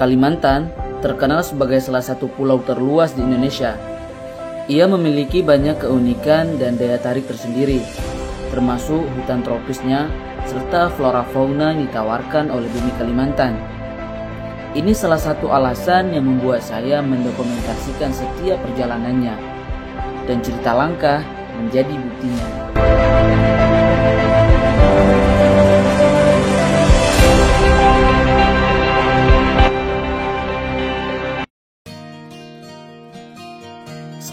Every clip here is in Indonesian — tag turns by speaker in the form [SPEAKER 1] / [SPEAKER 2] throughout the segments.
[SPEAKER 1] Kalimantan terkenal sebagai salah satu pulau terluas di Indonesia. Ia memiliki banyak keunikan dan daya tarik tersendiri, termasuk hutan tropisnya serta flora fauna yang ditawarkan oleh bumi Kalimantan. Ini salah satu alasan yang membuat saya mendokumentasikan setiap perjalanannya, dan cerita langkah menjadi buktinya.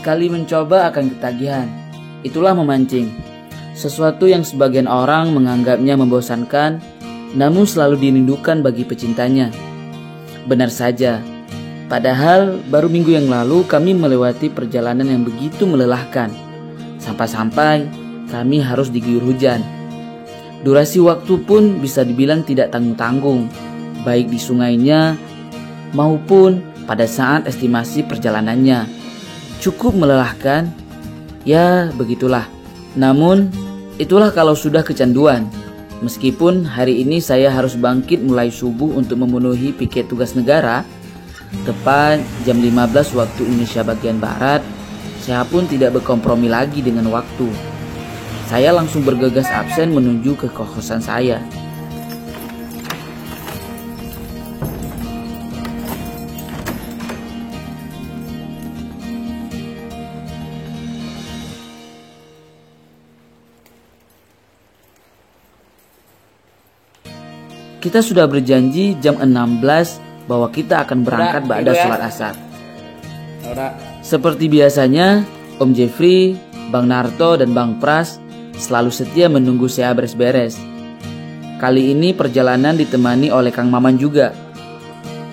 [SPEAKER 1] Sekali mencoba akan ketagihan, itulah memancing. Sesuatu yang sebagian orang menganggapnya membosankan, namun selalu dirindukan bagi pecintanya. Benar saja, padahal baru minggu yang lalu kami melewati perjalanan yang begitu melelahkan. Sampai-sampai kami harus diguyur hujan. Durasi waktu pun bisa dibilang tidak tanggung-tanggung, baik di sungainya maupun pada saat estimasi perjalanannya. Cukup melelahkan, ya begitulah. Namun, itulah kalau sudah kecanduan. Meskipun hari ini saya harus bangkit mulai subuh untuk memenuhi piket tugas negara, tepat jam 15 waktu Indonesia bagian Barat, saya pun tidak berkompromi lagi dengan waktu. Saya langsung bergegas absen menuju ke kosan saya. Kita sudah berjanji jam 16 bahwa kita akan berangkat ba'da sholat asar. Seperti biasanya, Om Jeffrey, Bang Narto, dan Bang Pras selalu setia menunggu saya beres-beres. Kali ini perjalanan ditemani oleh Kang Maman juga.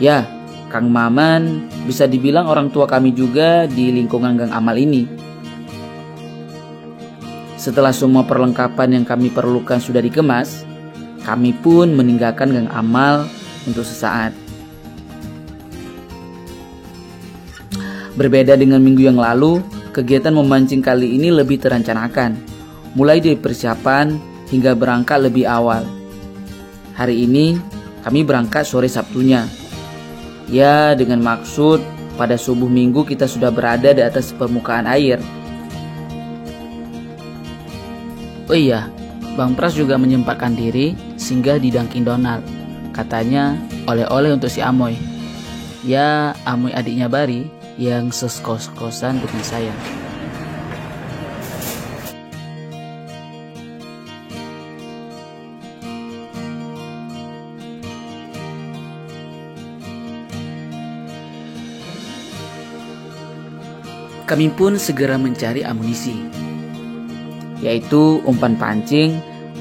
[SPEAKER 1] Ya, Kang Maman bisa dibilang orang tua kami juga di lingkungan Gang Amal ini. Setelah semua perlengkapan yang kami perlukan sudah dikemas, kami pun meninggalkan Gang Amal untuk sesaat. Berbeda dengan minggu yang lalu, kegiatan memancing kali ini lebih terencanakan, mulai dari persiapan hingga berangkat lebih awal. Hari ini kami berangkat sore Sabtunya. Ya, dengan maksud pada subuh minggu kita sudah berada di atas permukaan air. Oh iya, Bang Pras juga menyempatkan diri singgah di Dunkin Donald. Katanya oleh-oleh untuk si Amoy. Ya, Amoy adiknya Bari yang sekos-kosan dengan saya. Kami pun segera mencari amunisi, yaitu umpan pancing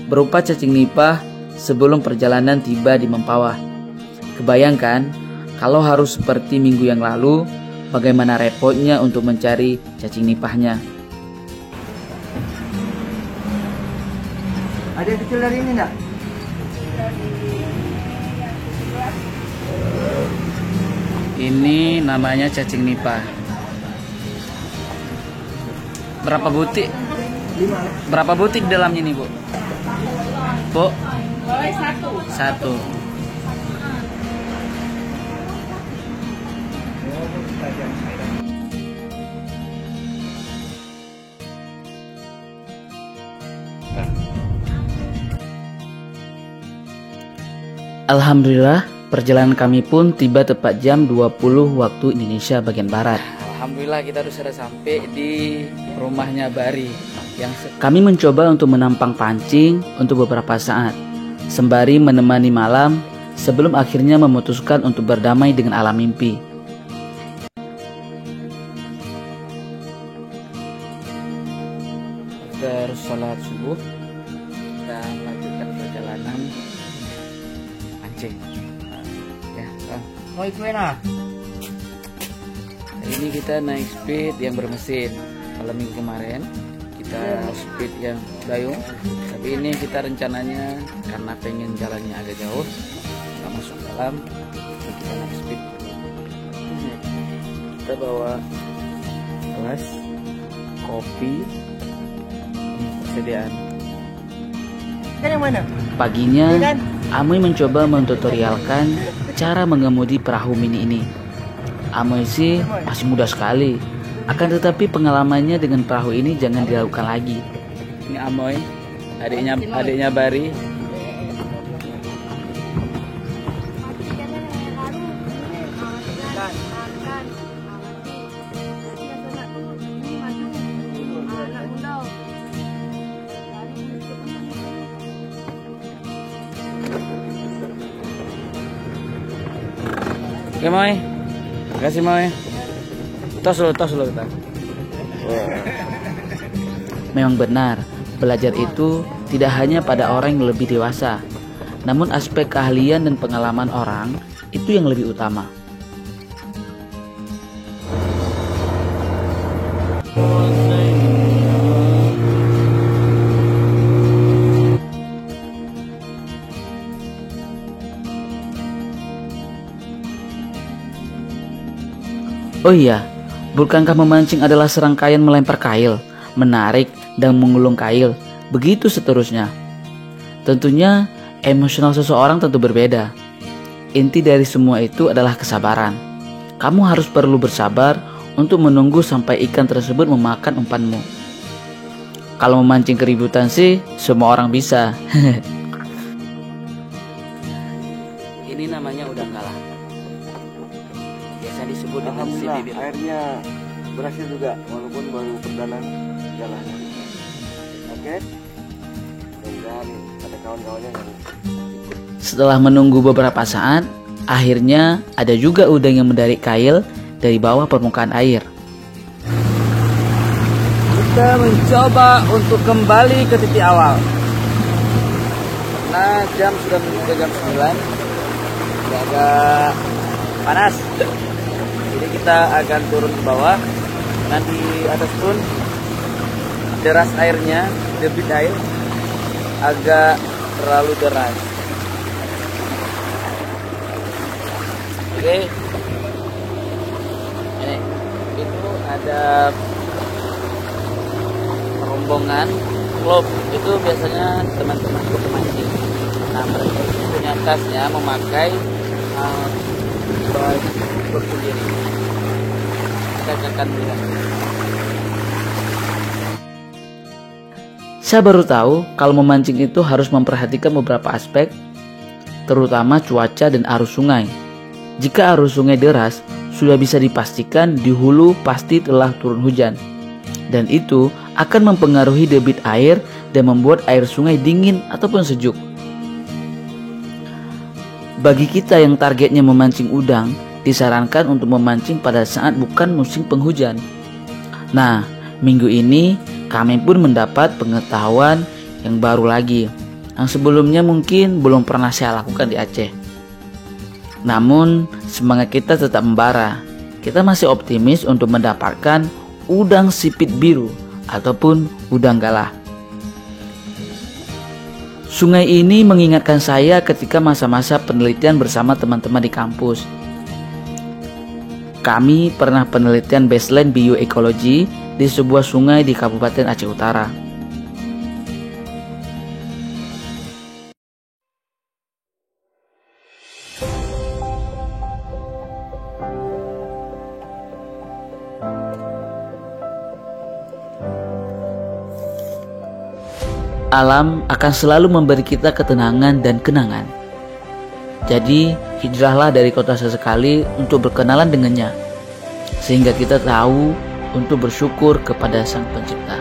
[SPEAKER 1] berupa cacing nipah sebelum perjalanan tiba di Mempawah. Kebayangkan kalau harus seperti minggu yang lalu, bagaimana repotnya untuk mencari cacing nipahnya.
[SPEAKER 2] Ada yang kecil dari ini enggak?
[SPEAKER 1] Ini namanya cacing nipah. Berapa butik?
[SPEAKER 2] 5.
[SPEAKER 1] Berapa butik di dalamnya nih, Bu? Bu?
[SPEAKER 3] Boleh satu.
[SPEAKER 1] Alhamdulillah, perjalanan kami pun tiba tepat jam 20 waktu Indonesia bagian Barat. Alhamdulillah kita sudah sampai di rumahnya Bari. Kami mencoba untuk menampang pancing untuk beberapa saat, sembari menemani malam sebelum akhirnya memutuskan untuk berdamai dengan alam mimpi. After sholat subuh, kita lanjutkan perjalanan pancing.
[SPEAKER 2] Mau ikut nah?
[SPEAKER 1] Hari ini kita naik speed yang bermesin. Kalau minggu kemarin kita speed yang dayung, tapi ini kita rencananya karena pengen jalannya agak jauh, kita masuk dalam, kita naik speed. Kita bawa gelas, kopi, persediaan.
[SPEAKER 2] Kan yang mana?
[SPEAKER 1] Paginya, Amoy mencoba mentutorialkan cara mengemudi perahu mini ini. Amoy sih masih muda sekali, akan tetapi pengalamannya dengan perahu ini jangan diragukan lagi. Ini Amoy, adiknya Bari. Oke Moy, makasih Moy. Tos lo kita. Memang benar, belajar itu tidak hanya pada orang yang lebih dewasa, namun aspek keahlian dan pengalaman orang itu yang lebih utama. Oh iya, bukankah memancing adalah serangkaian melempar kail, menarik, dan mengulung kail, begitu seterusnya. Tentunya, emosional seseorang tentu berbeda. Inti dari semua itu adalah kesabaran. Kamu harus perlu bersabar untuk menunggu sampai ikan tersebut memakan umpanmu. Kalau memancing keributan sih, semua orang bisa. Ini namanya udang galah. Biasa disebut dengan si bibir.
[SPEAKER 2] Airnya berhasil juga walaupun baru perdana jalannya. Oke. Dan ada kawan-kawannya yang
[SPEAKER 1] Setelah menunggu beberapa saat, akhirnya ada juga udang yang mendarik kail dari bawah permukaan air.
[SPEAKER 2] kita mencoba untuk kembali ke titik awal. Nah, jam sudah menunjukkan jam 9. Agak panas. Jadi kita akan turun ke bawah. Nanti atas pun deras airnya, debit air agak terlalu deras. Oke. Ini itu ada rombongan klub, itu biasanya teman-teman klub pemancing. Nah, mereka itu punya tasnya memakai baju klub sendiri. Kita akan lihat. Saya baru tahu kalau memancing itu harus memperhatikan beberapa aspek, terutama cuaca dan arus sungai. Jika arus sungai deras, sudah bisa dipastikan di hulu pasti telah turun hujan. Dan itu akan mempengaruhi debit air dan membuat air sungai dingin ataupun sejuk. Bagi kita yang targetnya memancing udang, disarankan untuk memancing pada saat bukan musim penghujan. Nah, minggu ini kami pun mendapat pengetahuan yang baru lagi, yang sebelumnya mungkin belum pernah saya lakukan di Aceh. Namun, semangat kita tetap membara. Kita masih optimis untuk mendapatkan udang sipit biru ataupun udang galah. Sungai ini mengingatkan saya ketika masa-masa penelitian bersama teman-teman di kampus. Kami pernah penelitian baseline bioekologi di sebuah sungai di Kabupaten Aceh Utara. Alam akan selalu memberi kita ketenangan dan kenangan. Jadi, hijrahlah dari kota sesekali untuk berkenalan dengannya, sehingga kita tahu untuk bersyukur kepada Sang Pencipta.